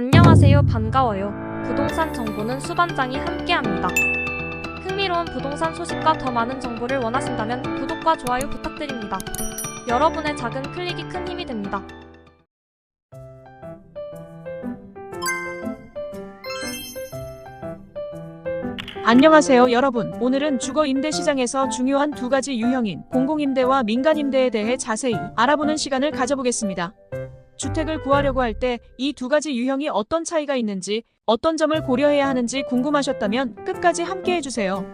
안녕하세요. 반가워요. 부동산 정보는 수반장이 함께합니다. 흥미로운 부동산 소식과 더 많은 정보를 원하신다면 구독과 좋아요 부탁드립니다. 여러분의 작은 클릭이 큰 힘이 됩니다. 안녕하세요 여러분. 오늘은 주거임대 시장에서 중요한 두 가지 유형인 공공임대와 민간임대에 대해 자세히 알아보는 시간을 가져보겠습니다. 주택을 구하려고 할 때 이 두 가지 유형이 어떤 차이가 있는지, 어떤 점을 고려해야 하는지 궁금하셨다면 끝까지 함께 해주세요.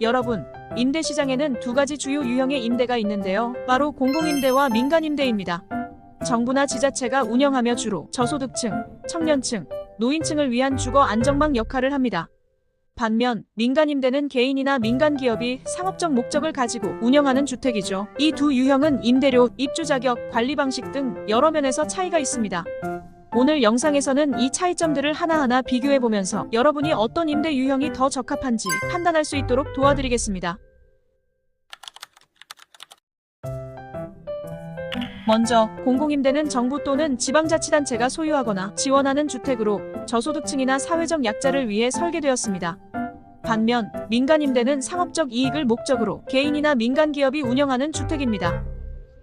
여러분, 임대시장에는 두 가지 주요 유형의 임대가 있는데요. 바로 공공임대와 민간임대입니다. 정부나 지자체가 운영하며 주로 저소득층, 청년층, 노인층을 위한 주거 안정망 역할을 합니다. 반면 민간임대는 개인이나 민간기업이 상업적 목적을 가지고 운영하는 주택이죠. 이 두 유형은 임대료, 입주 자격, 관리 방식 등 여러 면에서 차이가 있습니다. 오늘 영상에서는 이 차이점들을 하나하나 비교해보면서 여러분이 어떤 임대 유형이 더 적합한지 판단할 수 있도록 도와드리겠습니다. 먼저 공공임대는 정부 또는 지방자치단체가 소유하거나 지원하는 주택으로 저소득층이나 사회적 약자를 위해 설계되었습니다. 반면 민간임대는 상업적 이익을 목적으로 개인이나 민간기업이 운영하는 주택입니다.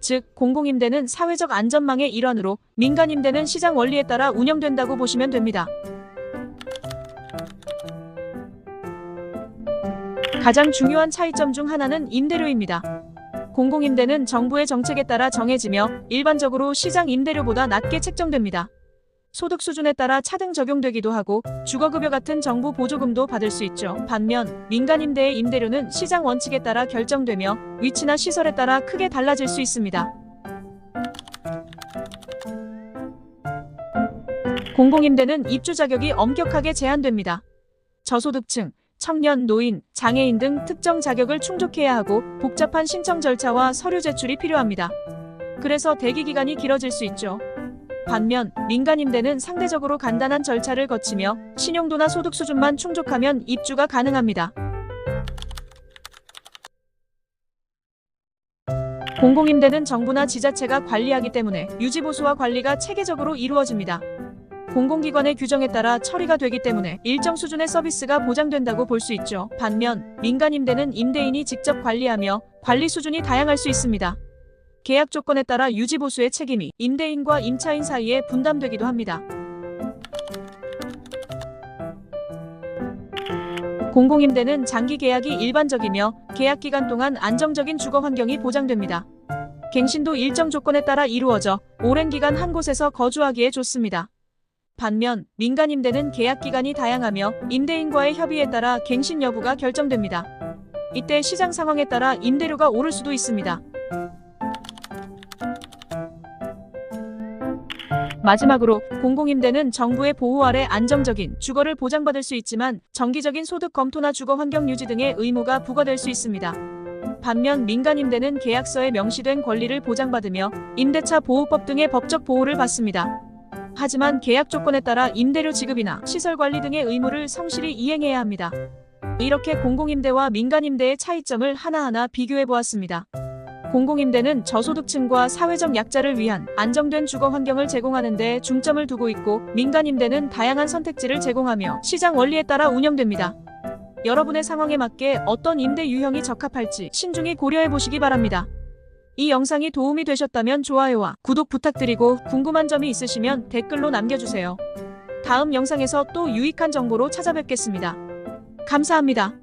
즉 공공임대는 사회적 안전망의 일환으로 민간임대는 시장 원리에 따라 운영된다고 보시면 됩니다. 가장 중요한 차이점 중 하나는 임대료입니다. 공공임대는 정부의 정책에 따라 정해지며 일반적으로 시장 임대료보다 낮게 책정됩니다. 소득 수준에 따라 차등 적용되기도 하고 주거급여 같은 정부 보조금도 받을 수 있죠. 반면 민간임대의 임대료는 시장 원칙에 따라 결정되며 위치나 시설에 따라 크게 달라질 수 있습니다. 공공임대는 입주 자격이 엄격하게 제한됩니다. 저소득층, 청년, 노인, 장애인 등 특정 자격을 충족해야 하고 복잡한 신청 절차와 서류 제출이 필요합니다. 그래서 대기 기간이 길어질 수 있죠. 반면 민간임대는 상대적으로 간단한 절차를 거치며 신용도나 소득 수준만 충족하면 입주가 가능합니다. 공공임대는 정부나 지자체가 관리하기 때문에 유지보수와 관리가 체계적으로 이루어집니다. 공공기관의 규정에 따라 처리가 되기 때문에 일정 수준의 서비스가 보장된다고 볼 수 있죠. 반면 민간임대는 임대인이 직접 관리하며 관리 수준이 다양할 수 있습니다. 계약 조건에 따라 유지보수의 책임이 임대인과 임차인 사이에 분담되기도 합니다. 공공임대는 장기 계약이 일반적이며 계약 기간 동안 안정적인 주거 환경이 보장됩니다. 갱신도 일정 조건에 따라 이루어져 오랜 기간 한 곳에서 거주하기에 좋습니다. 반면 민간임대는 계약 기간이 다양하며 임대인과의 협의에 따라 갱신 여부가 결정됩니다. 이때 시장 상황에 따라 임대료가 오를 수도 있습니다. 마지막으로 공공임대는 정부의 보호 아래 안정적인 주거를 보장받을 수 있지만 정기적인 소득 검토나 주거 환경 유지 등의 의무가 부과될 수 있습니다. 반면 민간임대는 계약서에 명시된 권리를 보장받으며 임대차 보호법 등의 법적 보호를 받습니다. 하지만 계약 조건에 따라 임대료 지급이나 시설 관리 등의 의무를 성실히 이행해야 합니다. 이렇게 공공임대와 민간임대의 차이점을 하나하나 비교해 보았습니다. 공공임대는 저소득층과 사회적 약자를 위한 안정된 주거 환경을 제공하는 데 중점을 두고 있고 민간임대는 다양한 선택지를 제공하며 시장 원리에 따라 운영됩니다. 여러분의 상황에 맞게 어떤 임대 유형이 적합할지 신중히 고려해 보시기 바랍니다. 이 영상이 도움이 되셨다면 좋아요와 구독 부탁드리고 궁금한 점이 있으시면 댓글로 남겨주세요. 다음 영상에서 또 유익한 정보로 찾아뵙겠습니다. 감사합니다.